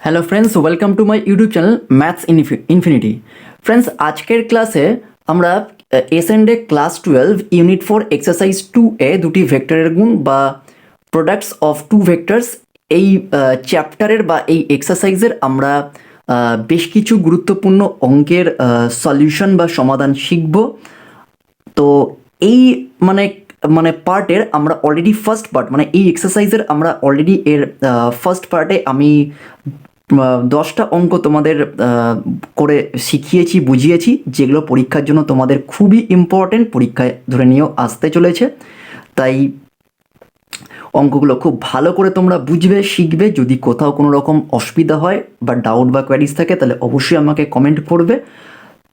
Hello friends, welcome to my YouTube channel maths infinity. Friends, আজকের ক্লাসে আমরা এসএনডে class 12 unit 4 exercise 2A দুটি ভেক্টরের গুণ বা প্রোডাক্টস অফ টু ভেক্টরস এই চ্যাপ্টারের বা এই এক্সারসাইজের আমরা বেশ কিছু গুরুত্বপূর্ণ অঙ্কের সলিউশন বা সমাধান শিখব। তো এই মানে মানে পার্টের আমরা অলরেডি ফার্স্ট পার্ট মানে এই এক্সারসাইজের আমরা অলরেডি এর ফার্স্ট পার্টে আমি 10টা অঙ্ক তোমাদের করে শিখিয়েছি, বুঝিয়েছি, যেগুলো পরীক্ষার জন্য তোমাদের খুবই ইম্পর্টেন্ট, পরীক্ষায় ধরে নিয়েও আসতে চলেছে। তাই অঙ্কগুলো খুব ভালো করে তোমরা বুঝবে, শিখবে। যদি কোথাও কোনো রকম অসুবিধা হয় বা ডাউট বা কোয়ারিজ থাকে তাহলে অবশ্যই আমাকে কমেন্ট করবে।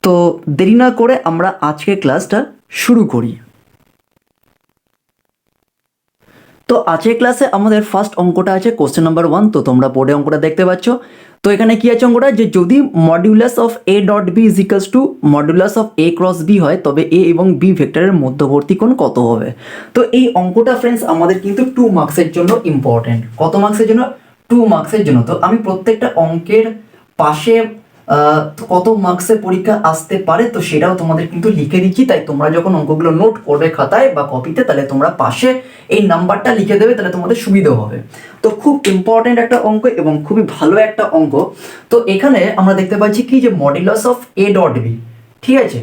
তো দেরি না করে আমরা আজকের ক্লাসটা শুরু করি। তো আজকের ক্লাসে আমাদের ফার্স্ট অঙ্কটা আছে কোশ্চেন নাম্বার 1। তো তোমরা বোর্ডে অঙ্কটা দেখতে পাচ্ছ। তো এখানে কি আছে অঙ্কটা, যে যদি modulus of A dot B is equals to modulus of A cross B হয় তবে এ এবং বি ভেক্টরের মধ্যবর্তী কোণ কত হবে। তো এই অঙ্কটা ফ্রেন্ডস আমাদের কিন্তু 2 মার্কসের জন্য ইম্পর্টেন্ট। কত মার্কসের জন্য? 2 মার্কসের জন্য। তো আমি প্রত্যেকটা অঙ্কের পাশে কত মার্কসের পরীক্ষা আসতে পারে তো সেটাও তোমাদের কিন্তু লিখে দিচ্ছি। তাই তোমরা যখন অঙ্কগুলো নোট করবে খাতায় বা কপিতে, তাহলে তোমরা পাশে এই নাম্বারটা লিখে দেবে, তাহলে তোমাদের সুবিধা হবে। তো খুব ইম্পর্টেন্ট একটা অঙ্ক এবং খুবই ভালো একটা অঙ্ক। তো এখানে আমরা দেখতে পাচ্ছি কি, যে modulus of A dot B, ঠিক আছে,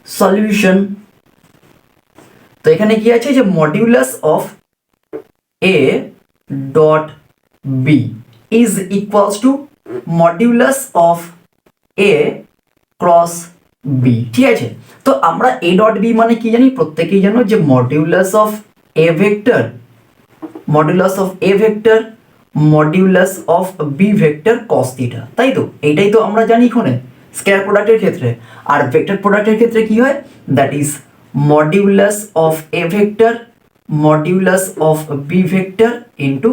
সলিউশন। তো এখানে কি আছে, যে modulus of A dot B is equals to modulus of A cross B, ঠিক আছে। তো আমরা এ ডট বি মানে কি জানি, প্রত্যেকেই জানো, যে modulus of A vector modulus of A vector modulus of B vector cos theta, তাই তো? এইটাই তো আমরা জানি এখানে স্কেয়ার প্রোডাক্টের ক্ষেত্রে। আর ভেক্টর প্রোডাক্টের ক্ষেত্রে কি হয়, that is modulus of A vector modulus of B vector into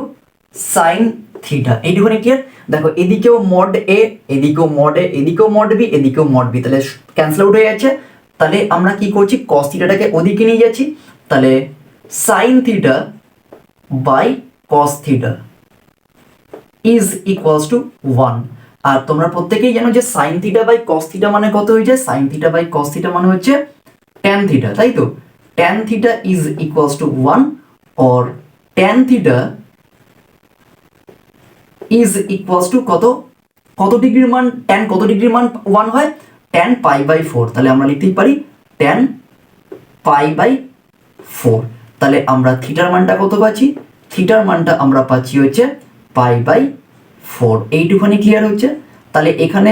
sine theta. এইটুখানি ক্লিয়ার? দেখো, এদিকেও মড এ, এদিকেও মড এ, এদিকেও মড বি, এদিকেও মড বি, তাহলে ক্যান্সেল আউট হয়ে যাচ্ছে। তাহলে আমরা কি করছি, কস থিটাটাকে ওদিকে নিয়ে যাচ্ছি। তাহলে sine theta by cos theta is equals to 1। আর তোমরা প্রত্যেকেই জানো যে sine theta by cos theta মানে কত হয়ে যায়, sine theta by cos theta মানে হচ্ছে ট্যান থিটা, তাই তো? Tan theta is equals to 1 or tan theta is equals to কত ডিগ্রির মান, ট্যান কত ডিগ্রির মান 1 হয়, ট্যান পাই বাই 4। তাহলে আমরা লিখতেই পারি ট্যান পাই বাই 4। তাহলে আমরা থিটার মানটা কত পাচ্ছি, থিটার মানটা আমরা পাচ্ছি হচ্ছে পাই বাই 4। এইটুখানি ক্লিয়ার হচ্ছে। তাহলে এখানে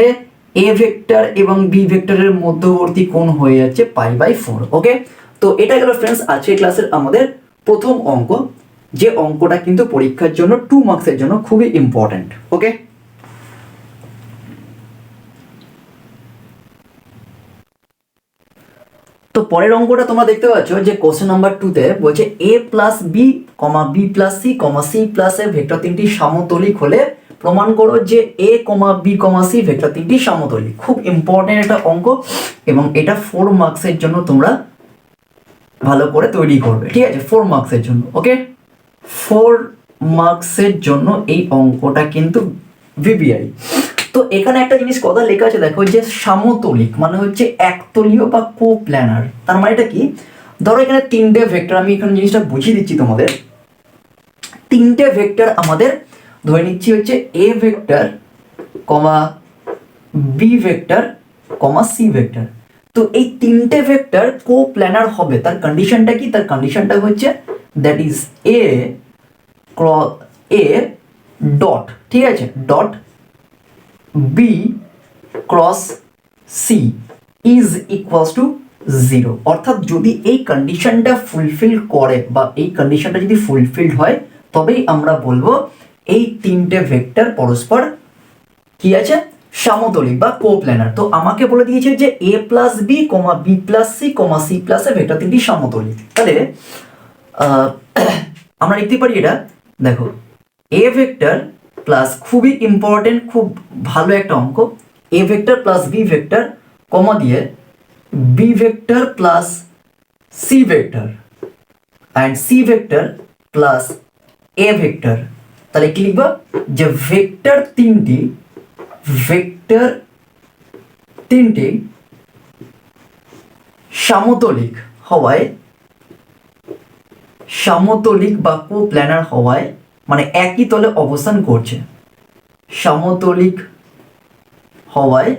এ ভেক্টর এবং বি ভেক্টরের মধ্যবর্তী কোণ হয়ে যাচ্ছে পাই বাই 4। ওকে, তো এটা গেল ফ্রেন্ডস আজকের ক্লাসের আমাদের প্রথম অঙ্ক, যে অঙ্কটা কিন্তু পরীক্ষার জন্য 2 মার্কসের জন্য খুবই ইম্পর্টেন্ট। ওকে, তো পরের অঙ্কটা তোমরা দেখতে পাচ্ছ যে কোশ্চেন নাম্বার 2তে বলছে A plus B comma B plus C comma C plus A vector তিনটি সমতলিক হলে প্রমাণ করো যে A comma B comma C vector তিনটি সমতলিক। খুব ইম্পর্টেন্ট একটা অঙ্ক এবং এটা 4 মার্কসের জন্য তোমরা ভালো করে তৈরি করবে, ঠিক আছে? 4 মার্কসের জন্য। ওকে, 4 মার্কসের জন্য এই অঙ্কটা কিন্তু ভিবিআই। তো এখানে একটা জিনিস কথা লেখা আছে, দেখো, যে সমতলিক মানে হচ্ছে একতলীয় বা কোপ্ল্যানার। তার মানে এটা কি, ধরো এখানে 3টে ভেক্টর, আমি এখানে জিনিসটা বুঝিয়ে দিচ্ছি তোমাদের। 3টে ভেক্টর আমাদের ধরে নিচ্ছি হচ্ছে A vector comma B vector comma C vector. তো এই 3টে ভেক্টর কোপ্ল্যানার হবে, তার কন্ডিশনটা কি, তার কন্ডিশনটা হচ্ছে that is A cross A dot, ঠিক আছে, dot B cross C is equals to 0। অর্থাৎ যদি এই কন্ডিশনটা ফুলফিল করে বা এই কন্ডিশনটা যদি ফুলফিলড হয় তবেই আমরা বলবো এই 3টে ভেক্টর পরস্পর কি আছে, সমতলিক বা কোপ্ল্যানার। তো আমাকে বলে দিয়েছে যে A plus B comma B plus C comma C plus A vector তিনটি সমতলিক। তাহলে আমরা লিখতে পারি এটা, দেখো, এ ভেক্টর প্লাস, খুবই ইম্পর্টেন্ট, খুব ভালো একটা অঙ্ক, A vector plus B vector comma দিয়ে B vector plus C vector and C vector plus A vector তাহলে কি লিখবা যে ভেক্টর তিনটি সামতলিক বা কোপ্ল্যানার হওয়ায় মানে একই তলে অবস্থান করছে, সামতলিক হওয়ায়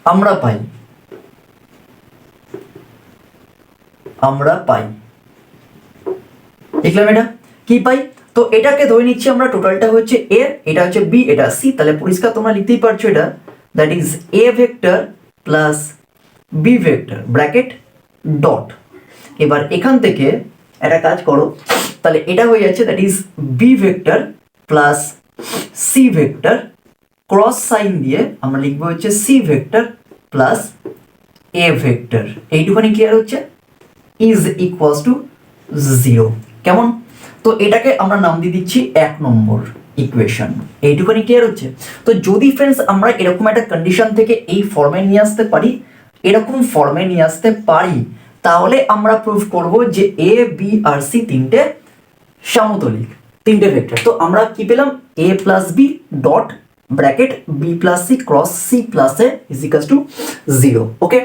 আমরা পাই দেখলাম এটা কি পাই। তো এটাকে ধরে নিচ্ছি আমরা, টোটালটা হচ্ছে এ, এটা হচ্ছে বি, এটা সি। তাহলে পরিষ্কার তোমরা লিখতেই পারছো এটা, that is A vector plus B vector bracket dot. এবার এখান থেকে একটা কাজ করো, তাহলে এটা হয়ে যাচ্ছে that is B vector plus C vector, cross sign দিয়ে আমরা লিখবো হচ্ছে C vector plus A vector. এইটুখানি ক্লিয়ার হচ্ছে, ইজ ইকুয়ালস টু 0। কেমন? তো এটাকে আমরা নাম দিয়ে দিচ্ছি 1 নম্বর ইকুয়েশন। এইটুখানি ক্লিয়ার হচ্ছে। তো যদি ফ্রেন্ডস আমরা এরকম একটা কন্ডিশন থেকে এই ফর্মে নিয়ে আসতে পারি, তাহলে আমরা প্রুফ করব যে এ বি আর সি তিনটে সমতলিক, তিনটে ভেক্টর। তো আমরা কি পেলাম, A plus B dot bracket B plus C cross C plus A is equals to 0। Okay,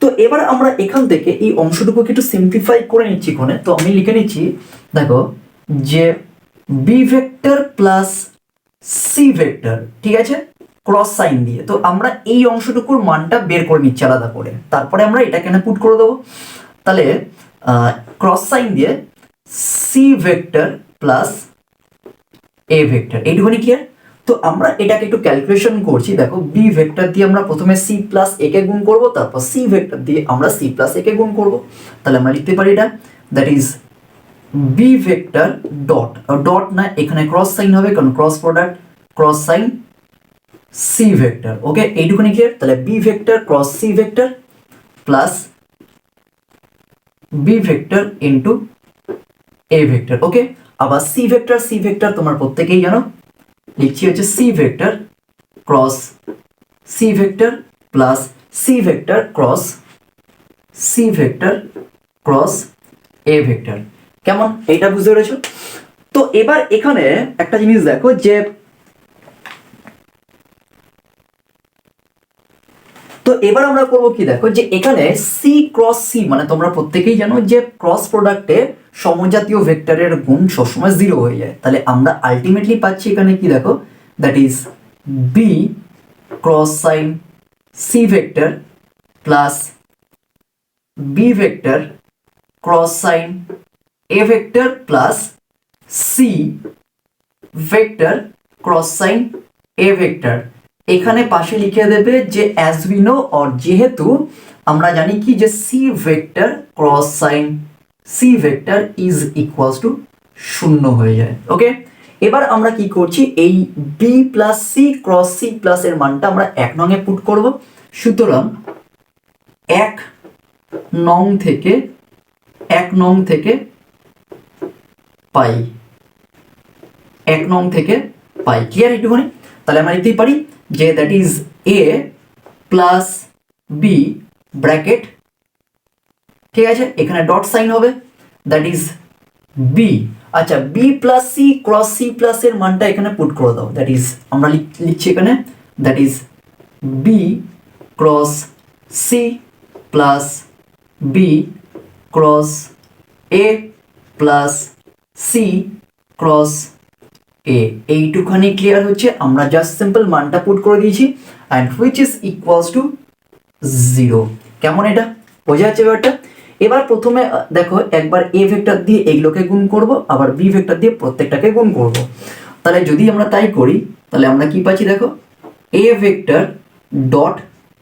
তো এবার আমরা এখান থেকে এই অংশটুকুকে একটু সিম্পলিফাই করে নিচ্ছি এখানে। তো আমি লিখে নিচ্ছি, দেখো যে B vector plus C vector, ঠিক আছে, ক্রস সাইন দিয়ে। তো আমরা এই অংশটুকুর মানটা বের করে নিচ্ছি আলাদা করে, তারপরে আমরা এটা কেন পুট করে দেবো। তাহলে ক্রস সাইন দিয়ে C vector plus A vector, এইটুকুনি ক্লিয়ার। তো আমরা এটাকে একটু ক্যালকুলেশন করছি। দেখো বি ভেক্টর দিয়ে আমরা প্রথমে সি প্লাস এ কে গুণ করবো, তারপর সি ভেক্টর দিয়ে আমরা সি প্লাস এ কে গুণ করবো। তাহলে আমরা লিখতে পারি এটা, that is B vector dot না, এখানে ক্রস সাইন হবে কারণ cross product, cross sign C vector. Okay, এইটুকুনি ক্লিয়ার। তাহলে B vector cross C vector plus B vector into A vector. Okay, আবার সি ভেক্টর তোমার প্রত্যেকেই জানো, লিখছি হচ্ছে C vector cross C vector plus C vector cross A vector. কেমন, এইটা বুঝতে পেরেছো? তো এবার এখানে একটা জিনিস দেখো যে, তো এবার আমরা করবো কি, দেখো যে এখানে সি ক্রস সি মানে তোমরা প্রত্যেকেই জানো যে ক্রস প্রোডাক্টে সমজাতীয় ভেক্টরের গুণ সবসময় 0 হয়ে যায়। তাহলে আমরা আলটিমেটলি পাচ্ছি এখানে কি, দেখো that is B cross sign C vector plus B vector cross sign A vector plus C vector cross sign A vector. এখানে পাশে লিখে দেবে যে অ্যাজ উই নো, অর যেহেতু আমরা জানি কি যে C vector cross sign C vector is equals to 0 হয়ে যায়। ওকে, এবার আমরা কি করছি, এই B plus C cross C plus এর মানটা আমরা 1 নং এ পুট করব। সুতরাং 1 নং থেকে পাই, 1 নং থেকে পাই। ক্লিয়ার একটুখানি? তাহলে আমরা লিখতেই পারি যে that is A plus B bracket, ঠিক আছে, এখানে ডট সাইন হবে, দ্যাট ইজ বি। আচ্ছা, B plus C cross C plus এর মানটা এখানে পুট করে দাও, দ্যাট ইজ আমরা লিখছি এখানে that is B cross C plus B cross A plus C cross A. এইটুখানি ক্লিয়ার হচ্ছে? আমরা জাস্ট সিম্পল মানটা পুট করে দিয়েছি and which is equals to 0। কেমন, এটা বোঝা যাচ্ছে ব্যাপারটা? এবার প্রথমে দেখো একবার এ ভেক্টর দিয়ে এগুলোকে গুণ করব, আবার বি ভেক্টর দিয়ে প্রত্যেকটাকে গুণ করব। তাহলে যদি আমরা তাই করি তাহলে আমরা কি পাচ্ছি, দেখো A vector dot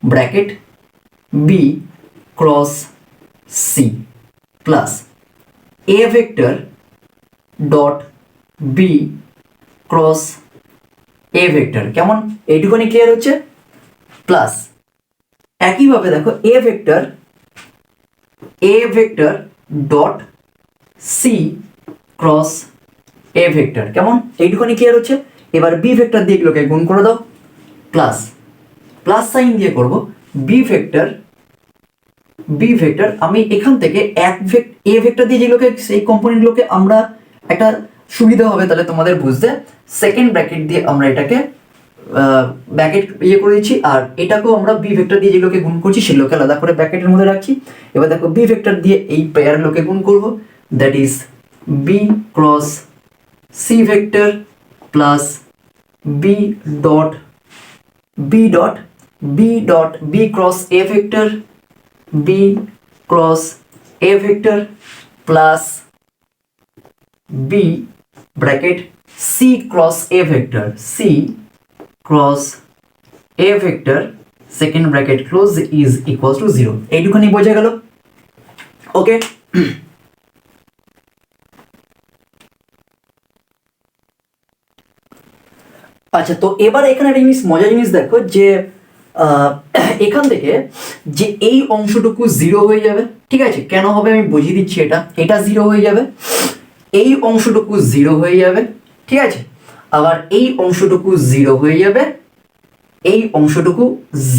bracket B cross C plus A vector dot B cross A vector. কেমন, এইটুকুনি ক্লিয়ার হচ্ছে? প্লাস একইভাবে দেখো A vector dot C cross A vector. কেমন, এইটুকুনি ক্লিয়ার হচ্ছে? এবার বি ভেক্টর দিয়ে এগুলোকে গুণ করে দাও, প্লাস সাইন দিয়ে করব বি ভেক্টর আমি এখান থেকে এ ভেক্টর দিয়ে যেগুলোকে সেই কম্পোনেন্টগুলোকে আমরা একটা সুবিধা হবে তাহলে তোমাদের বুঝতে। সেকেন্ড ব্র্যাকেট দিয়ে আমরা এটাকে ব্র্যাকেট ইয়ে করে দিচ্ছি, আর এটাকেও আমরা বি ভেক্টর দিয়ে যেগুলোকে গুণ করছি সেগুলোকে আলাদা করে ব্র্যাকেটের মধ্যে রাখছি। এবার দেখো বি ভেক্টর দিয়ে এই পেয়ারগুলোকে গুণ করব, that is B cross C vector plus B dot B cross A vector, B cross A vector plus B bracket C cross A vector, C cross A vector second bracket close is equal to 0। এইটুখানি বোঝা গেল? ওকে, আচ্ছা তো এবার এখানে একটা জিনিস মজার জিনিস দেখো যে এখান থেকে যে এই অংশটুকু 0 হয়ে যাবে, ঠিক আছে? কেন হবে আমি বুঝিয়ে দিচ্ছি। এটা 0 হয়ে যাবে, এই অংশটুকু 0 হয়ে যাবে, ঠিক আছে? আবার এই অংশটুকু 0 হয়ে যাবে, এই অংশটুকু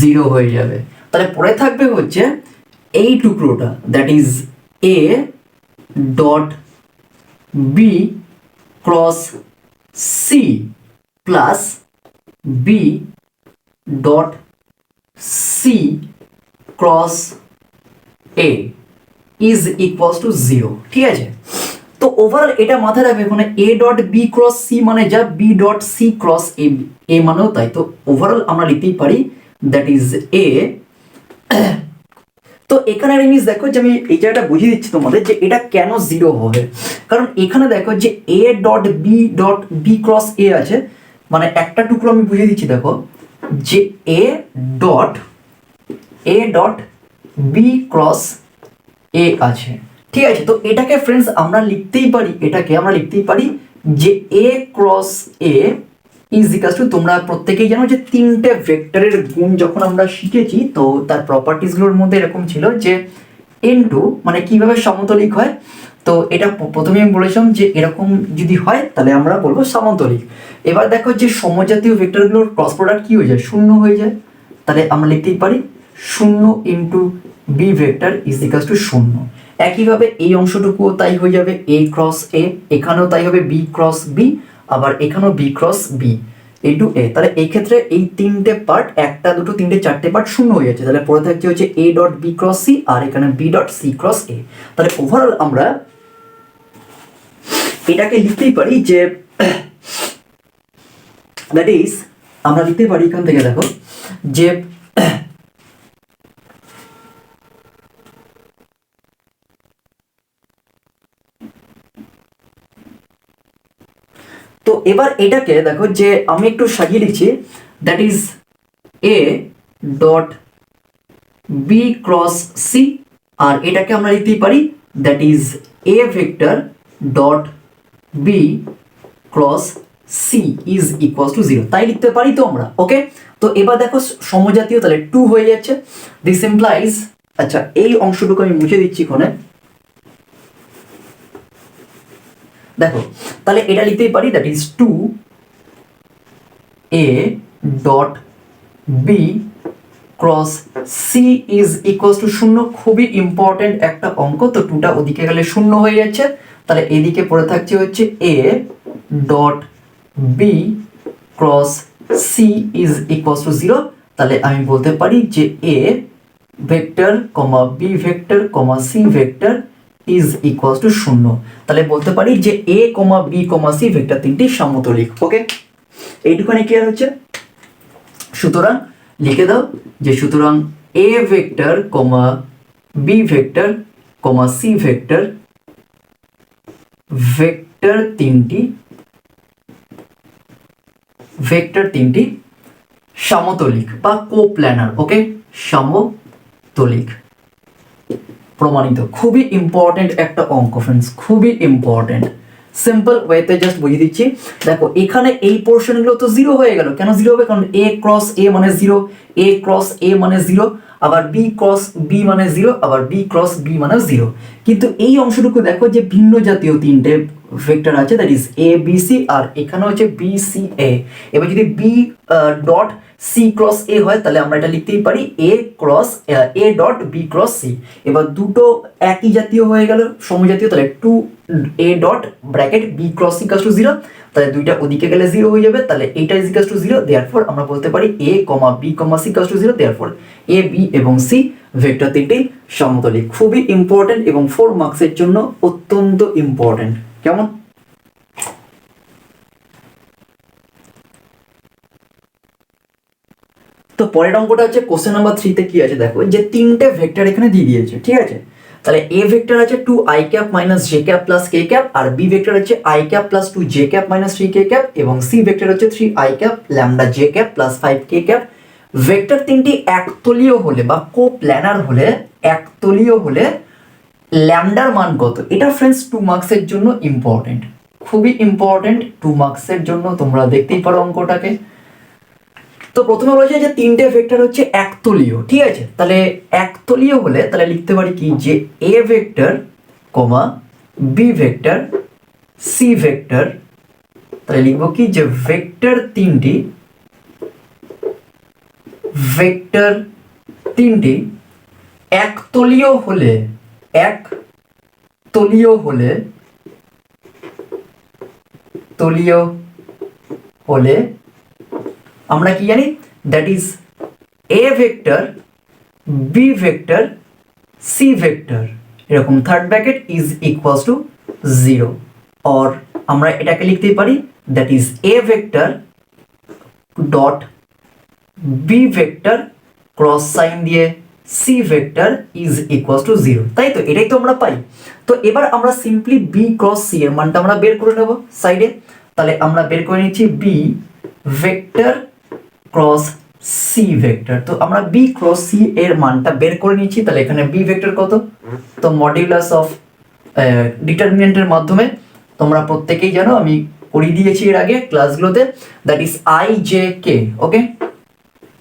0 হয়ে যাবে। তাহলে পরে থাকবে হচ্ছে এই টুকরোটা, that is A dot B cross C plus B dot C cross A is equals to 0, ঠিক আছে? তো ওভারঅল এটা মাথায় রাখবে, এখানে A dot B cross C মানে যা, B dot C cross A মানেও তাই। তো ওভারঅল আমরা লিখতেই পারি দ্যাট ইজ এ। তো এখানে একটা জিনিস দেখো যে আমি এই জায়গাটা বুঝিয়ে দিচ্ছি তোমাদের যে এটা কেন 0 হবে। কারণ এখানে দেখো যে এ ডট বি ক্রস এ আছে, মানে একটা টুকরো আমি বুঝিয়ে দিচ্ছি। দেখো যে এ ডট বি ক্রস এ আছে, ঠিক আছে? তো এটাকে ফ্রেন্ডস আমরা লিখতেই পারি যে A cross A is equals to, তোমরা প্রত্যেকেই জানো যে তিনটে ভেক্টরের গুণ যখন আমরা শিখেছি তো তার প্রপার্টিসগুলোর মধ্যে এরকম ছিল যে ইনটু, মানে কিভাবে সমতলিক হয়। তো এটা প্রথমে আমি বলেছিলাম যে এরকম যদি হয় তাহলে আমরা বলবো সমতলিক। এবার দেখো যে সমজাতীয় ভেক্টরগুলোর ক্রস প্রোডাক্ট কি হয়ে যায়, 0 হয়ে যায়। তাহলে আমরা লিখতেই পারি 0 into B vector is equals to 0। একইভাবে এই অংশটুকুও তাই হয়ে যাবে এ ক্রস এ, এখানেও তাই হবে বি ক্রস বি, আবার এখানেও বি ক্রস বি ইন্টু এ। তাহলে এই ক্ষেত্রে এই তিনটে পার্ট, একটা দুটো তিনটে চারটে পার্ট 0 হয়ে যাচ্ছে। তাহলে পরে থাকছে হচ্ছে A dot B cross C আর এখানে B dot C cross A. তাহলে ওভারঅল আমরা এটাকে লিখতেই পারি যে দ্যাট ইজ, আমরা লিখতে পারি এখান থেকে দেখো যে তো এবার এটাকে দেখো যে আমি একটু সাজিয়ে লিখছি, that is A dot B cross C, আর এটাকে আমরা লিখতেই পারি that is A vector dot B cross C is equals to 0। তাই লিখতে পারি তো আমরা। ওকে, তো এবার দেখো সমজাতীয়, তাহলে 2 হয়ে যাচ্ছে। দিস ইমপ্লাইজ, আচ্ছা এই অংশটুকু আমি মুছে দিচ্ছি এখানে। দেখো তাহলে এটা লিখতেই পারি that is 2 A dot B cross C is equals to 0। খুবই ইম্পর্টেন্ট একটা অঙ্ক। তো 2টা ওদিকে গেলে 0 হয়ে যাচ্ছে, তাহলে এদিকে পড়ে থাকছে হচ্ছে A dot B cross C is equals to 0। তাহলে আমি বলতে পারি যে A vector comma B vector comma C vector is equals to 0। তাহলে বলতে পারি যে A comma B comma C vector তিনটি সমতলিক। ওকে, এইটুখানি ক্লিয়ার হচ্ছে? সুতরাং লিখে দাও যে সুতরাং A vector comma B vector comma C vector vector তিনটি সমতলিক বা কোপ্ল্যানার। ওকে, সমতলিক প্রমাণিত। খুবই ইম্পর্টেন্ট একটা অঙ্ক ফ্রেন্ডস, খুবই ইম্পর্টেন্ট। সিম্পল ওয়েতে জাস্ট বুঝিয়ে দিচ্ছি। দেখো এখানে এই পোর্শনগুলো তো 0 হয়ে গেল। কেন 0 হবে? কারণ এ ক্রস এ মানে 0, এ ক্রস এ মানে 0, আবার বি ক্রস বি মানে 0, আবার বি ক্রস বি মানে 0। কিন্তু এই অংশটুকু দেখো যে ভিন্ন জাতীয় তিনটে ভেক্টর আছে that is A B C, আর এখানে হচ্ছে বি সি এ। এবার যদি B dot C cross A হয় তাহলে আমরা এটা লিখতেই পারি A cross A dot B cross C. এবার দুটো একই জাতীয় হয়ে গেল, সমজাতীয়, তাহলে two A dot bracket B cross C equal to 0, তাহলে দুইটা ওদিকে গেলে 0 হয়ে যাবে, তাহলে এইটা ইজ ইকুয়াল টু 0। দেয়ারফর আমরা বলতে পারি A comma B comma C equal to 0। Therefore A B এবং সি ভেক্টর তিনটি সমতলিক। খুবই ইম্পর্টেন্ট এবং 4 মার্কসের জন্য অত্যন্ত ইম্পর্টেন্ট। কেমন? তো পরের অঙ্কটা হচ্ছে কোশ্চেন নাম্বার 3 তে কি আছে দেখো, যে তিনটে ভেক্টর এখানে দিয়ে দিয়েছে, ঠিক আছে। তাহলে এ ভেক্টর আছে 2 i cap minus J cap plus K cap, আর বি ভেক্টর হচ্ছে i cap plus 2 J cap minus 3 K cap, এবং সি ভেক্টর হচ্ছে 3 i cap lambda J cap plus 5 K cap. Vector তিনটি একতলীয় হলে বা কোপ্ল্যানার হলে, একতলীয় হলে ল্যামডার মান কত? এটা ফ্রেন্ডস 2 মার্কসের জন্য ইম্পর্টেন্ট, খুবই ইম্পর্টেন্ট 2 মার্কসের জন্য। তোমরা দেখতেই পারো অঙ্কটাকে। তো প্রথমে বলেছে যে তিনটে ভেক্টর হচ্ছে একতলীয়, ঠিক আছে। তাহলে একতলীয় হলে তাহলে লিখতে পারি কি, যে A vector comma B vector C vector, তাহলে লিখবো কি, যে ভেক্টর তিনটি একতলীয় হলে, একতলীয় হলে আমরা কি জানি, that is A vector B vector C vector, এরকম third bracket is equals to 0। Or আমরা এটাকে লিখতেই পারি that is A vector dot B vector cross sign দিয়ে C vector is equals to 0, তাই তো? এটাই তো আমরা পাই। তো এবার আমরা সিম্পলি বি ক্রস সি এর মানটা আমরা বের করে নেব সাইডে। তাহলে আমরা বের করে নিচ্ছি B vector cross C vector. তো আমরা বি ক্রস সি এর মানটা বের করে নিচ্ছি। তাহলে এখানে বি ভেক্টর কত? তো মডিউলাস অফ ডিটারমিনেন্টের মাধ্যমে তোমরা প্রত্যেকেই জানো, আমি করিয়ে দিয়েছি এর আগে ক্লাসগুলোতে, that is I J K. Okay,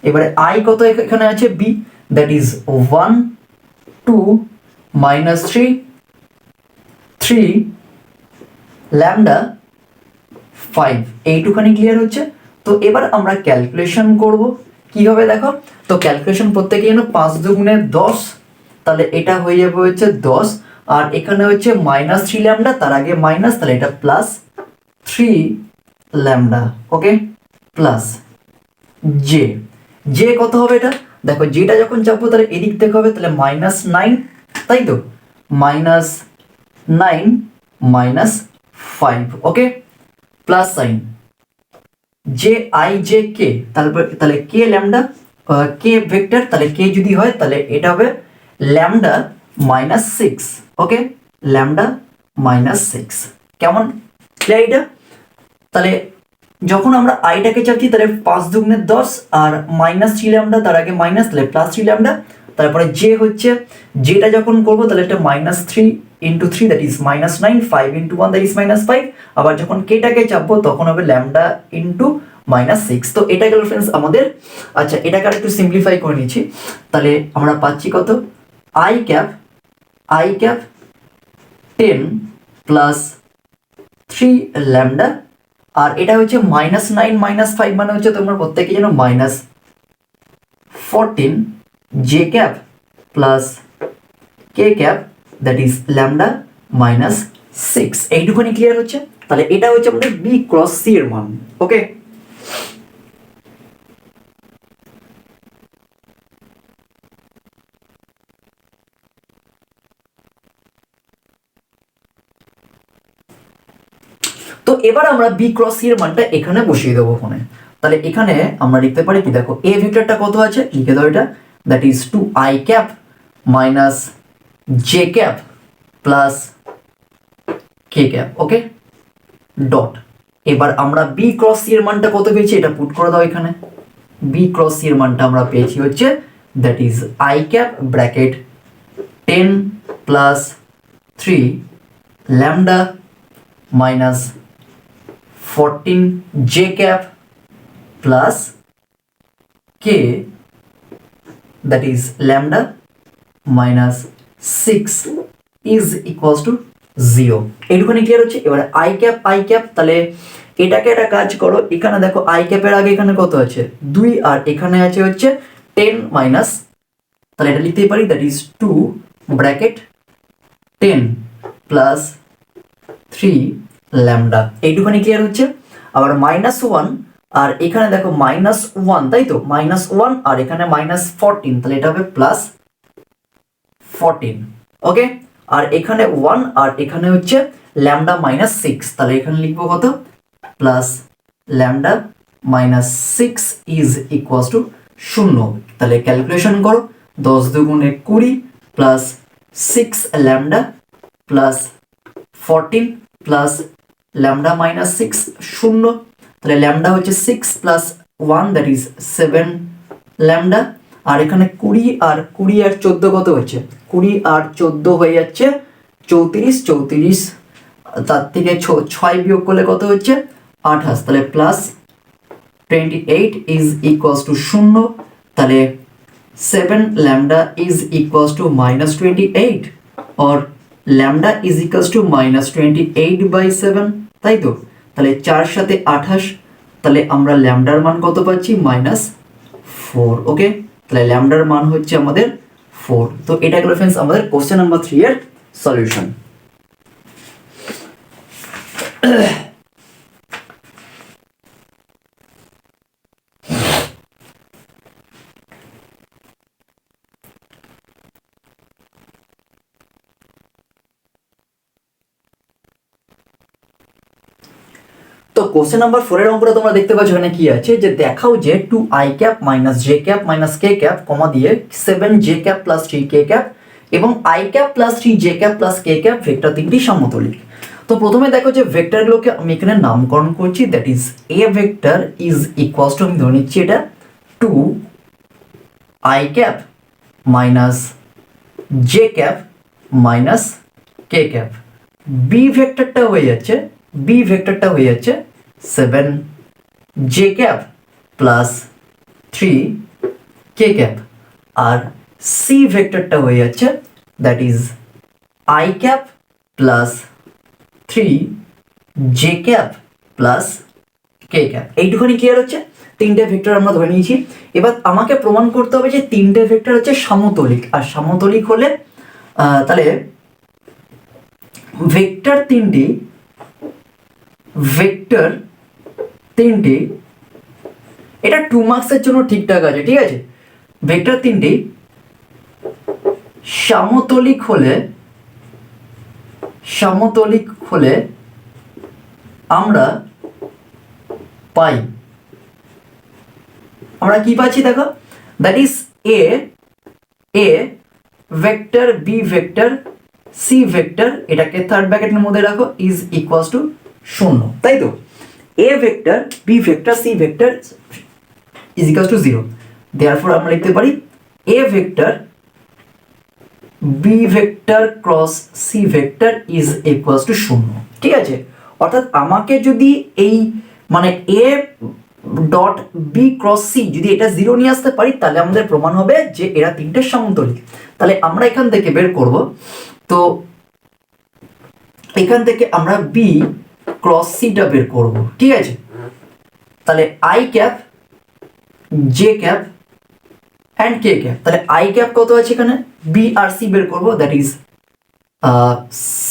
এবারে আই কত এখানে আছে? B, that is 1 2 minus 3 lambda 5। এইটুখানি ক্লিয়ার হচ্ছে? তো এবার আমরা ক্যালকুলেশন করব কিভাবে দেখো। তো ক্যালকুলেশন প্রত্যেকে যেন 5 দুগুণে 10, তাহলে এটা হয়ে যাবে হচ্ছে 10, আর এখানে হচ্ছে মাইনাস 3 ল্যামডা, তার আগে মাইনাস, তাহলে এটা প্লাস 3 ল্যামডা। ওকে, প্লাস জে কত হবে এটা দেখো, যেটা যখন চাপবো তাহলে এদিক থেকে হবে, তাহলে মাইনাস 9, তাই তো? Minus 9 minus 5। Okay, plus sign J I J কে, তাহলে কে ল্যামডা কে ভেক্টর, তাহলে কে যদি হয় তাহলে এটা হবে ল্যামডা মাইনাস 6। ওকে, ল্যামডা মাইনাস 6। কেমন ক্লিয়ার এটা? তাহলে যখন আমরা আইটাকে চাপছি তাহলে 5 দুগুণে 10 আর মাইনাস 3 ল্যামডা, তার আগে মাইনাস, তাহলে প্লাস 3 ল্যামডা। তারপরে জে হচ্ছে, যেটা যখন করবো তাহলে এটা minus 3 into 3 that is minus 9, 5 into 1 that is minus 5। আবার যখন কেটাকে চাপবো তখন হবে ল্যামডা ইন্টু মাইনাস 6। তো এটা গেল ফ্রেন্ডস আমাদের। আচ্ছা, এটাকে আর একটু সিম্পলিফাই করে নিচ্ছি। তাহলে আমরা পাচ্ছি কত, আই ক্যাপ 10 প্লাস 3 ল্যামডা, আর এটা হচ্ছে মাইনাস 9 মাইনাস 5 মানে হচ্ছে তোমরা প্রত্যেকে জানো minus 14 J cap plus K cap that is lambda minus 6। এইটুখানি ক্লিয়ার হচ্ছে? তাহলে এটা হচ্ছে আমাদের বি ক্রস সি এর মান। ওকে, তো এবার আমরা বি ক্রস সি এর মানটা এখানে বসিয়ে দেবো ওখানে। তাহলে এখানে আমরা লিখতে পারি কি, দেখো এ ভেক্টরটা কত আছে লিখে দাও, এটা that is 2 I cap minus J cap plus K cap. Okay, dot. এবার আমরা বি ক্রস সি এর মানটা কত পেয়েছি এটা পুট করে দাও এখানে। বি ক্রস সি এর মানটা আমরা পেয়েছি হচ্ছে that is I cap bracket 10 plus 3 lambda minus 14 J cap plus K that is lambda minus 6 is equals to 0। এইটুখানি ক্লিয়ার হচ্ছে। এবারে আই ক্যাপ, তাহলে এটাকে একটা কাজ করো, এখানে দেখো আই ক্যাপের আগে এখানে কত আছে 2, আর এখানে আছে হচ্ছে 10 মাইনাস, তাহলে এটা লিখতেই পারি that is 2 bracket 10 plus 3 lambda. এইটুখানি ক্লিয়ার হচ্ছে। আবার -1, আর এখানে দেখো -1, তাই তো -1, আর এখানে -14, তাহলে এটা হবে +14। ওকে, আর এখানে 1, আর এখানে হচ্ছে ল্যামডা -6, তাহলে এখানে লিখবো কত plus lambda -6 is equals to 0। তাহলে ক্যালকুলেশন করো, 10 দুগুণে 20 plus 6 lambda plus 14 plus lambda -6 0, তাহলে ল্যামডা হচ্ছে 6 প্লাস 1 দ্যাট ইজ 7 ল্যামডা, আর এখানে 20 আর 14 কত হচ্ছে 20 আর 14 হয়ে যাচ্ছে 34, তার থেকে 6 বিয়োগ করলে কত হচ্ছে 28, তাহলে প্লাস 28 ইজ ইকুয়ালস টু 0, তাহলে 7 lambda is equals two -28 or lambda is equals two -28/7, তাই তো। তাহলে 4 সাথে 28, তাহলে আমরা ল্যামডার মান কত পাচ্ছি -4। ওকে, তাহলে ল্যামডার মান হচ্ছে আমাদের 4। তো এটা গেল फ्रेंड्स আমাদের কোশ্চেন নাম্বার 3 এর সলিউশন। তো কোশ্চেন নাম্বার 4 এর অঙ্কটা তোমরা দেখতে পাচ্ছ এখানে কি আছে, যে দেখাও যে 2i cap minus J cap minus K cap comma দিয়ে 7j cap plus 3k cap এবং i cap plus 3j cap plus k cap vector তিনটি সমতলিক। তো প্রথমে দেখো যে ভেক্টরগুলোকে আমি এখানে নামকরণ করছি, that is A vector is equals to, আমি ধরে নিচ্ছি এটা 2i cap minus J cap minus K cap. B ভেক্টরটা হয়ে যাচ্ছে 7j cap plus 3k cap, আর সি ভেক্টরটা হয়ে যাচ্ছে that is i cap plus 3j cap plus k cap. এইটুখানি ক্লিয়ার হচ্ছে। তিনটে ভেক্টর আমরা ধরে নিয়েছি। এবার আমাকে প্রমাণ করতে হবে যে তিনটে ভেক্টর হচ্ছে সমতলিক, আর সমতলিক হলে তাহলে ভেক্টর তিনটি এটা 2 মার্কসের জন্য ঠিকঠাক আছে, ঠিক আছে। ভেক্টর তিনটি সমতলিক হলে আমরা কি পাচ্ছি দেখো, that is A vector B vector C vector, এটাকে থার্ড ব্র্যাকেটের মধ্যে রাখো, ইজ ইকুয়ালস টু 0, তাই তো। A vector B vector C vector is equals to 0, therefore আমরা লিখতে পারি A vector B vector cross C vector is equals to 0, ঠিক আছে। অর্থাৎ আমাকে যদি এই মানে A dot B cross C যদি এটা 0 নিয়ে আসতে পারি, তাহলে আমাদের প্রমাণ হবে যে এরা তিনটে সমতলিক। তাহলে আমরা এখান থেকে বের করব, তো এখান থেকে আমরা বি ক্রস সিটা বের করব, ঠিক আছে। তাহলে I cap J cap and K cap, তাহলে আই ক্যাপ কত আছে এখানে বি আর সি বের করব, দ্যাট ইজ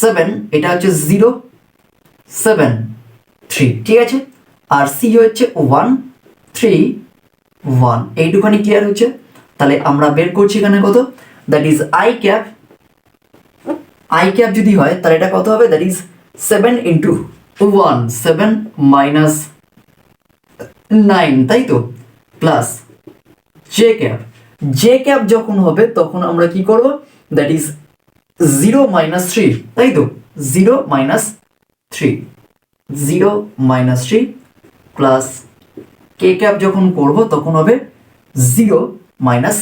7, এটা হচ্ছে 0 7 3, ঠিক আছে। আর সি হচ্ছে 1 3 1, এইটুখানি ক্লিয়ার হচ্ছে। তাহলে আমরা বের করছি এখানে কত, দ্যাট ইজ আই ক্যাপ যদি হয় তাহলে এটা কত হবে, দ্যাট ইজ 7 ইন্টু 1 7 মাইনাস 9, তাই তো, প্লাস জে ক্যাপ যখন হবে তখন আমরা কি করব, দ্যাট ইজ 0 মাইনাস 3, তাই তো, 0 মাইনাস 3 প্লাস কে ক্যাপ যখন করব তখন হবে 0 মাইনাস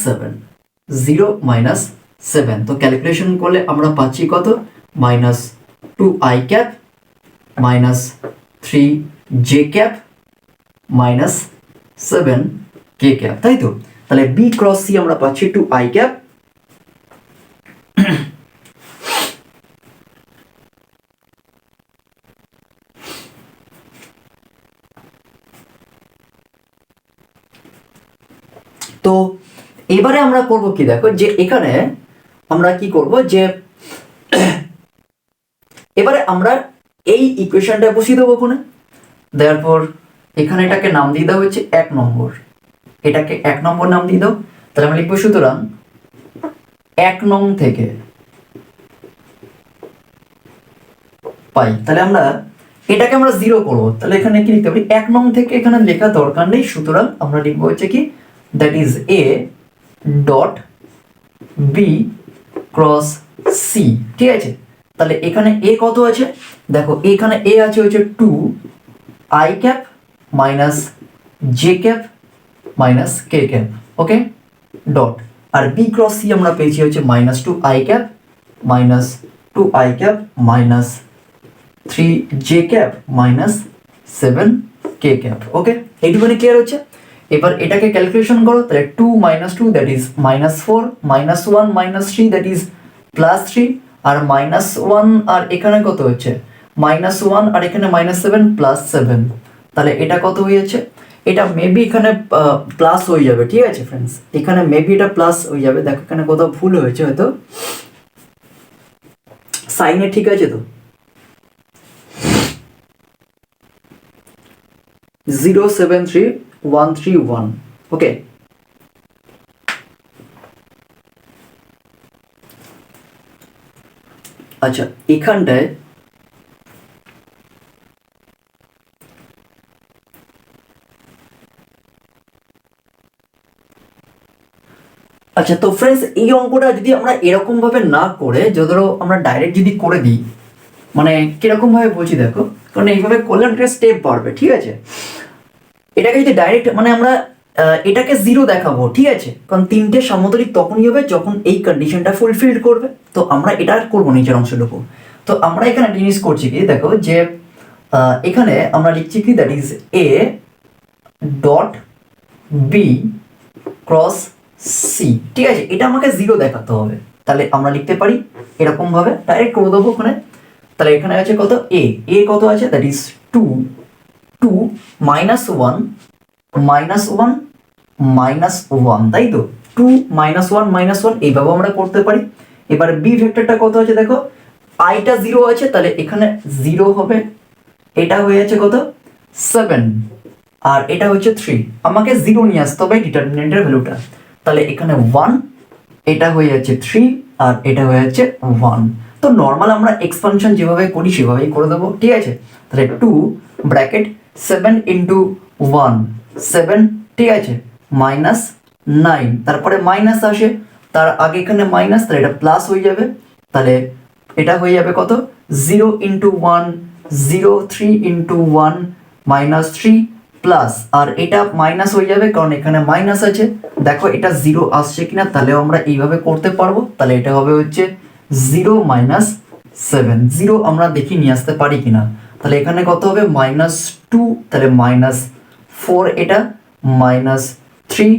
7, তো ক্যালকুলেশন করলে আমরা পাচ্ছি কত, -2i cap minus 3j cap minus 7k cap, তাই তো। তাহলে বি ক্রস সি আমরা পাচ্ছি 2i ক্যাপ তো এবারে আমরা করব কি দেখো, যে এখানে আমরা কি করব, যে এবারে আমরা এই ইকুয়েশনটা বসিয়ে দেবো ওখানে। দেয়ারপর এখানে এটাকে নাম দিয়ে দেওয়া হচ্ছে 1 নম্বর, এটাকে 1 নম্বর নাম দিয়ে দাও। তাহলে আমরা লিখবো সুতরাং 1 নং থেকে পাই। তাহলে আমরা এটাকে আমরা 0 করবো, তাহলে এখানে কি লিখতে পারি, 1 নং থেকে এখানে লেখা দরকার নেই, সুতরাং আমরা লিখবো হচ্ছে কি, that is A dot B cross C. ঠিক আছে, তাহলে এখানে এ কত আছে দেখো, এখানে এ আছে হচ্ছে 2 I cap minus J cap minus K cap, okay, dot, আর বি ক্রস সি আমরা পেয়েছি হচ্ছে -2 I cap minus 2 I cap minus 3 J cap minus 7 K cap. Okay, এইটুকুনি ক্লিয়ার হচ্ছে। এবার এটাকে ক্যালকুলেশন করো, তাহলে 2 - 2 দ্যাট ইজ -4 -1 - 3 দ্যাট ইজ +3, আর -1 আর এখানে কত হচ্ছে -1 আর এখানে -7 +7, তাহলে এটা কত হয়েছে, এটা মেবি এখানে প্লাস হয়ে যাবে। ঠিক আছে ফ্রেন্ডস, এখানে মেবি এটা প্লাস হয়ে যাবে। দেখো এখানে কোথাও ভুল হয়েছে হয়তো, সাইনে ঠিক আছে তো, 073131, ওকে। আচ্ছা, এখানটায় আচ্ছা, তো ফ্রেন্ডস এই অঙ্কটা যদি আমরা এরকম ভাবে না করে, ধরো আমরা ডাইরেক্ট যদি করে দিই, মানে কিরকম ভাবে বলছি দেখো, কারণ এইভাবে করলে একটা স্টেপ বাড়বে। ঠিক আছে, এটাকে যদি ডাইরেক্ট মানে আমরা এটাকে 0 দেখাবো, ঠিক আছে, কারণ 3টে সমতলিক তখনই হবে যখন এই কন্ডিশনটা ফুলফিল করবে। তো আমরা এটা আর করবো নিচের অংশটুকু। তো আমরা এখানে জিনিস করছি কি দেখো, যে এখানে আমরা লিখছি কি, that is A dot B cross C. ঠিক আছে, এটা আমাকে 0 দেখাতে হবে। তাহলে আমরা লিখতে পারি এরকম ভাবে, ডাইরেক্ট করে দেবো ওখানে। তাহলে এখানে আছে কত, এ কত আছে, দ্যাট ইজ 2 -1 -1 তাই তো, 2 -1 -1 এইভাবে আমরা করতে পারি। এবার বি ভেক্টরটা কত আছে দেখো, আইটা 0 আছে, তাহলে এখানে 0 হবে, এটা হয়ে যাচ্ছে কত 7, আর এটা হচ্ছে 3, আমাকে 0 নিয়ে আসতে হবে ডিটারমিনেন্টের ভ্যালুটা। তাহলে এখানে 1, এটা হয়ে যাচ্ছে 3, আর এটা হয়ে যাচ্ছে 1। তো নর্মাল আমরা এক্সপানশন যেভাবে করি সেভাবেই করে দেবো। ঠিক আছে, তাহলে 2 ব্র্যাকেট 7 × 1 7, ঠিক আছে, -9, তারপরে মাইনাস আসে, তার আগে এখানে মাইনাস, তাহলে এটা প্লাস হয়ে যাবে। তাহলে এটা হয়ে যাবে কত, 0 × 1 0, 3 × 1 -3 প্লাস, আর এটা মাইনাস হয়ে যাবে কারণ এখানে মাইনাস আছে। দেখো এটা 0 আসছে কিনা, তাহলেও আমরা এইভাবে করতে পারবো। তাহলে এটা হবে হচ্ছে 0 - 7, 0 আমরা দেখি নিয়ে আসতে পারি কিনা। তাহলে এখানে কত হবে -2, তাহলে -4, এটা -3,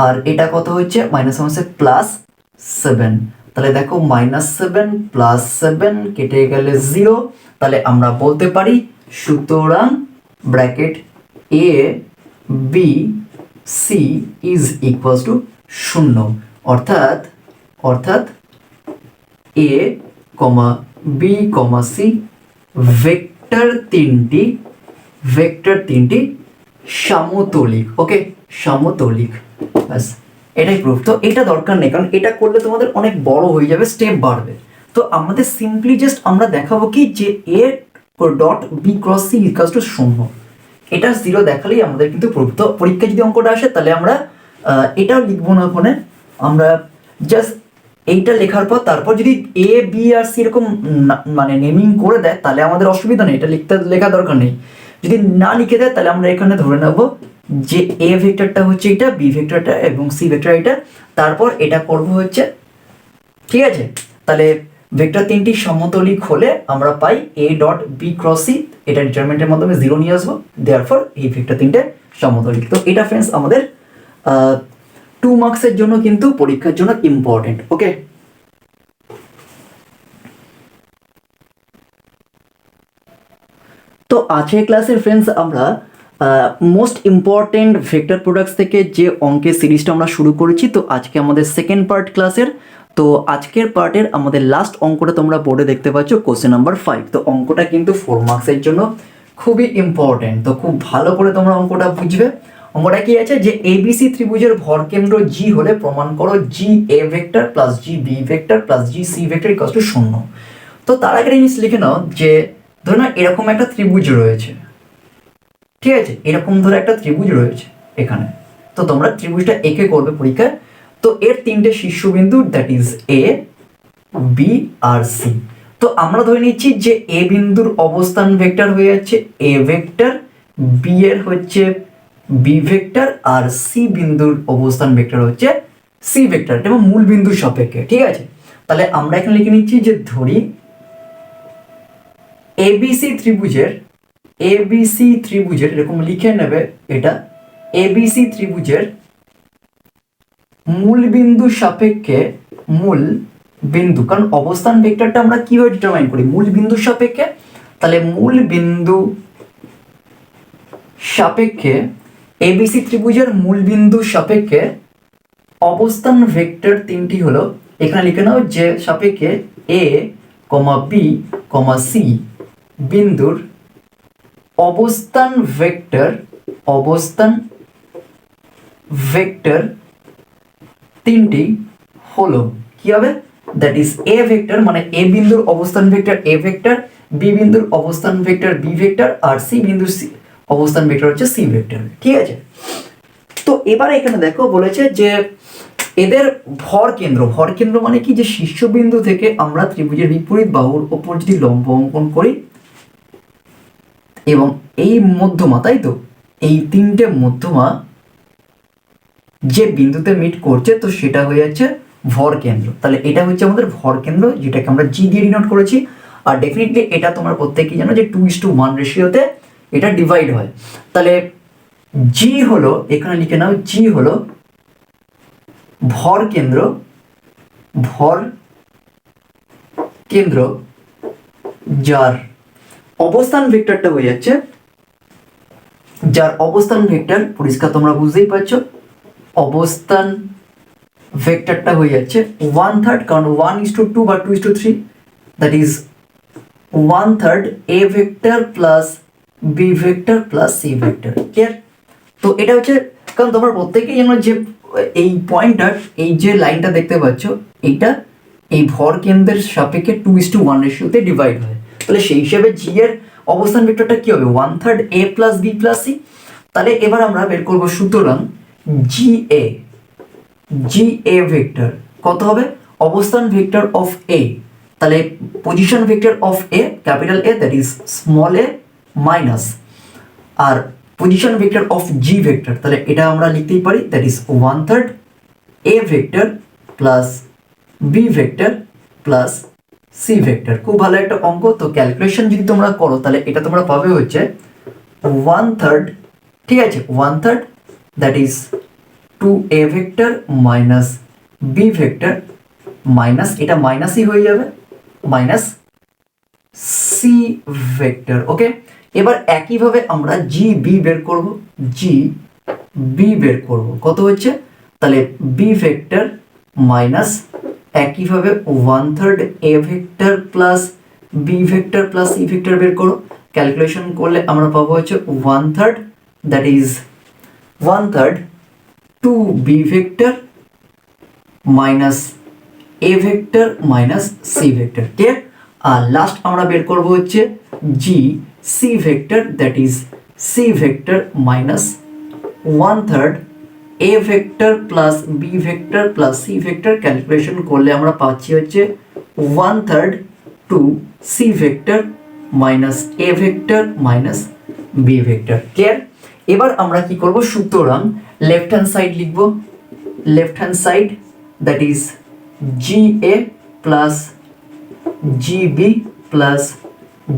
আর এটা কত হচ্ছে +7। তাহলে দেখো -7 +7 কেটে গেলে 0, তাহলে আমরা বলতে পারি সুতরাং bracket A B C is equals to 0, অর্থাৎ A comma B comma C vector তিনটি সমতলিক। ওকে, সমতলিক, ব্যাস এটাই প্রুফ। তো এটা দরকার নেই, কারণ এটা করলে তোমাদের অনেক বড় হয়ে যাবে, স্টেপ বাড়বে। তো আমাদের সিম্পলি জাস্ট আমরা দেখাবো কি, যে A dot B cross C equals to 0, এটা 0 দেখালেই আমাদের কিন্তু প্রুফ। তো পরীক্ষায় যদি অঙ্কটা আসে, তাহলে আমরা এটাও লিখবো না ওখানে, আমরা জাস্ট এইটা লেখার পর তারপর যদি এ বি আর সি এরকম মানে নেমিং করে দেয়, তাহলে আমাদের অসুবিধা নেই, এটা লেখা দরকার নেই। যদি না লিখে দেয়, তাহলে আমরা এখানে ধরে নেব যে এ ভেক্টরটা হচ্ছে এটা, বি ভেক্টরটা এবং সি ভেক্টর এটা, তারপর এটা করব হচ্ছে। ঠিক আছে, তাহলে ভেক্টর তিনটি সমতলিক হলে আমরা পাই A dot B cross C, এটা ডিটারমিনেন্টের মাধ্যমে 0 নিয়ে আসবো, দেয়ারফর এই ভেক্টর তিনটে সমতলিক। তো এটা ফ্রেন্ডস আমাদের 2 মার্কসের জন্য কিন্তু পরীক্ষার জন্য ইম্পর্টেন্ট। ওকে, তো আজকের ক্লাসের ফ্রেন্ডস আমরা মোস্ট ইম্পর্টেন্ট ভেক্টর প্রোডাক্টস থেকে যে অঙ্কের সিরিজটা আমরা শুরু করেছি, তো আজকে আমাদের সেকেন্ড পার্ট ক্লাসের। তো আজকের পার্টের আমাদের লাস্ট অঙ্কটা তোমরা বোর্ডে দেখতে পাচ্ছ, কোশ্চেন নাম্বার 5। তো অঙ্কটা কিন্তু 4 মার্কসের জন্য খুবই ইম্পর্টেন্ট, তো খুব ভালো করে তোমরা অঙ্কটা বুঝবে। অঙ্কটা কি আছে যে এবিসি ত্রিভুজের ভরকেন্দ্র জি হলে প্রমাণ করো G A vector plus G B vector plus G C vector equal to 0। তো তার আগে জিনিস লিখে নাও যে ধরো না এরকম একটা ত্রিভুজ রয়েছে, ঠিক আছে, এরকম ধরে একটা ত্রিভুজ রয়েছে এখানে। তো তোমরা ত্রিভুজটা একে করবে পরীক্ষায়। তো এর তিনটে শীর্ষবিন্দু, দ্যাট ইজ এ, বি আর সি। তো আমরা ধরে নিচ্ছি যে এ বিন্দুর অবস্থান ভেক্টর হয়ে যাচ্ছে এ ভেক্টর, বি এর হচ্ছে বি ভেক্টর, আর সি বিন্দুর অবস্থান ভেক্টর হচ্ছে সি ভেক্টর, এবং মূল বিন্দুর সাপেক্ষে, ঠিক আছে। তাহলে আমরা এখানে লিখে নিচ্ছি যে ধরি এবিসি ত্রিভুজের এরকম লিখে নেবে, এটা এবিসি ত্রিভুজের মূল বিন্দু সাপেক্ষে, মূল বিন্দু, কারণ অবস্থান ভেক্টরটা আমরা কিভাবে ডিটারমাইন করি, মূল বিন্দু সাপেক্ষে। তাহলে মূল বিন্দু সাপেক্ষে এবিসি ত্রিভুজের মূল বিন্দু সাপেক্ষে অবস্থান ভেক্টর তিনটি হলো, এখানে লিখে নাও যে সাপেক্ষে এ কমা বি কমা সি বিন্দুর অবস্থান ভেক্টর তিনটি হলো কি হবে, দ্যাট ইজ এ ভেক্টর, মানে এ বিন্দুর অবস্থান ভেক্টর এ ভেক্টর, বি বিন্দুর অবস্থান ভেক্টর বি ভেক্টর, আর সি বিন্দুর অবস্থান ভেক্টর হচ্ছে সি ভেক্টর, ঠিক আছে। তো এবারে এখানে দেখো বলেছে যে এদের ভর কেন্দ্র মানে কি, যে শীর্ষবিন্দু থেকে আমরা ত্রিভুজের বিপরীত বাহুর ওপর যদি লম্ব অঙ্কন করি এবং এই মধ্যমা, তাই তো এই তিনটে মধ্যমা যে বিন্দুতে মিট করছে, তো সেটা হয়ে যাচ্ছে ভর কেন্দ্র। তাহলে এটা হচ্ছে আমাদের ভর কেন্দ্র, যেটাকে আমরা জি দিয়ে ডিনোট করেছি। আর ডেফিনেটলি এটা তোমরা প্রত্যেকেই জানো যে 2:1 রেশিওতে এটা ডিভাইড হয়। তাহলে জি হলো, এখানে লিখে নাও জি হলো ভর কেন্দ্র যার অবস্থান ভেক্টরটা হয়ে যাচ্ছে, যার অবস্থান ভেক্টর পরিষ্কার তোমরা বুঝতেই পারছো, অবস্থান ভেক্টরটা হয়ে যাচ্ছে 1/3, কারণ 1:2 বা 2:3, that is 1/3 A vector plus B vector plus C vector, clear. তো এটা হচ্ছে, কারণ তোমরা প্রত্যেকেই জানো যে এই পয়েন্টটা, এই যে লাইনটা দেখতে পাচ্ছ, এইটা এই ভর কেন্দ্রের সাপেক্ষে 2:1 রেশিওতে ডিভাইড হয়। তাহলে সেই হিসাবে জি এর অবস্থান ভেক্টরটা কি হবে, 1/3 এ প্লাস বি প্লাস সি। তাহলে এবার আমরা বের করবো, সুতরাং জি এ ভেক্টর কত হবে, অবস্থান ভেক্টর অফ এ, তাহলে position vector of A capital A, that is small A minus, আর position vector of G vector, তাহলে এটা আমরা লিখতেই পারি, that is 1/3 A vector plus B vector plus C vector. খুব ভালো একটা অঙ্ক। তো ক্যালকুলেশন যদি তোমরা করো তাহলে এটা তোমরা পাবে হচ্ছে 1/3, ঠিক আছে, 1/3 that is 2a vector minus B vector minus, এটা মাইনাসই হয়ে যাবে, মাইনাস সি ভেক্টর। ওকে, এবার একইভাবে আমরা জি বি বের করব, কত হচ্ছে, তাহলে বি ভেক্টর মাইনাস একইভাবে 1/3 এ vector plus B vector plus C vector বের করো। ক্যালকুলেশন করলে আমরা পাবো হচ্ছে 1/3, that is 1/3 2b vector minus a vector minus c vector, ঠিক। আর লাস্ট আমরা বের করব হচ্ছে g C vector, that is c vector minus 1/3 A vector plus B vector plus C vector. Calculation করলে আমরা পাচ্ছি হচ্ছে 1/3 2 c vector minus a vector minus B vector, clear. এবার আমরা কি করব, সুতরাং লেফট হ্যান্ড সাইড লিখব, left hand side that is g a plus G b plus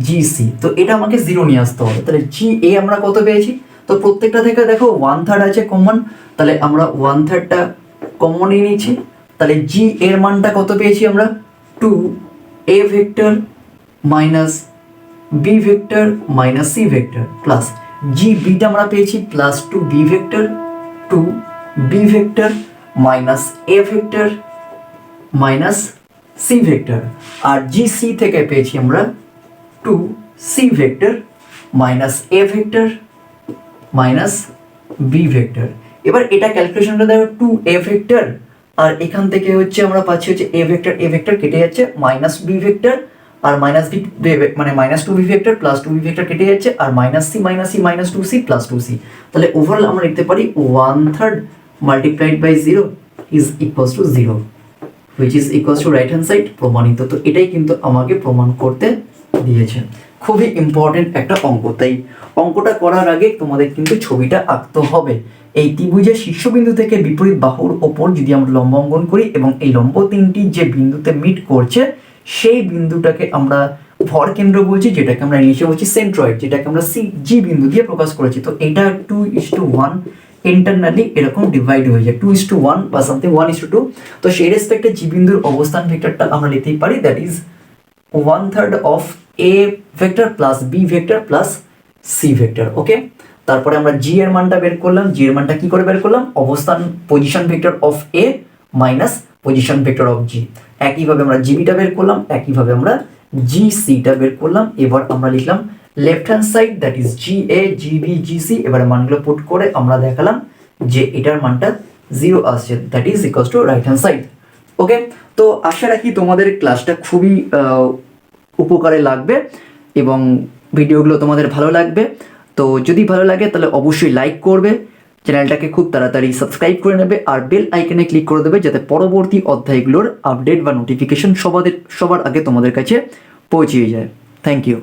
G c. তো এটা আমাকে 0 নিয়ে আসতে হবে। তাহলে জি এ আমরা কত পেয়েছি, তো প্রত্যেকটা থেকে দেখো 1/3 আছে কমন, তাহলে আমরা 1/3টা কমন নিয়ে নিচ্ছি। তাহলে জি এর মানটা কত পেয়েছি আমরা, 2 a vector minus B vector minus c vector plus g বিটা আমরা পেয়েছি plus 2b vector 2b vector minus a vector minus c vector, আর জি সি থেকে পেয়েছি আমরা 2c vector minus a vector minus b vector. এবার এটা ক্যালকুলেশনটা দেখো 2a ভেক্টর, আর এখান থেকে হচ্ছে আমরা পাচ্ছি হচ্ছে a ভেক্টর কেটে যাচ্ছে মাইনাস b ভেক্টর, আর মাইনাস বি মানে minus 2b vector plus 2b vector কেটে যাচ্ছে, আর minus C minus 2c plus 2c। তাহলে ওভারঅল আমরা লিখতে পারি 1/3 multiplied by 0 is equals to 0 which is equals to right hand side প্রমাণিত। তো এটাই কিন্তু আমাকে প্রমাণ করতে দিয়েছে। খুবই ইম্পর্টেন্ট একটা অঙ্ক, তাই অঙ্কটা করার আগে তোমাদের কিন্তু ছবিটা আঁকতে হবে। এই ত্রিভুজের শীর্ষবিন্দু থেকে বিপরীত বাহুর ওপর যদি আমরা লম্ব অঙ্কন করি এবং এই লম্ব তিনটি যে বিন্দুতে মিট করছে সেই বিন্দুটাকে আমরা ভর কেন্দ্র বলছি, যেটাকে আমরা ইংলিশে বলছি সেন্ট্রয়েড, যেটাকে আমরা জি বিন্দু দিয়ে প্রকাশ করেছি। তো এটা 2:1 ইন্টারনালি এরকম ডিভাইড হয়ে যায় 2:1 বা সামথিং 1:2। তো সেই রেসপেক্টে জি বিন্দুর অবস্থান ভেক্টরটা আমরা লিখতেই পারি that is 1/3 of A vector plus B vector plus C vector. Okay, তারপরে আমরা জি এর মানটা বের করলাম। জি এর মানটা কি করে বের করলাম? অবস্থান position vector of A minus position vector of G. একইভাবে আমরা জিবিটা বের করলাম, একইভাবে আমরা জি সিটা বের করলাম। এবার আমরা লিখলাম left hand side that is g a g b g c. এবারে মানগুলো পুট করে আমরা দেখালাম যে এটার মানটা 0 আসছে, that is equals to right hand side. Okay, তো আশা রাখি তোমাদের ক্লাসটা খুবই উপকারে লাগবে এবং ভিডিওগুলো তোমাদের ভালো লাগবে। তো যদি ভালো লাগে তাহলে অবশ্যই লাইক করবে, চ্যানেলটাকে খুব তাড়াতাড়ি সাবস্ক্রাইব করে নেবে, আর বেল আইকনে ক্লিক করে দেবে যাতে পরবর্তী অধ্যায়গুলোর আপডেট বা নোটিফিকেশন সবার আগে তোমাদের কাছে পৌঁছে যায়। Thank you.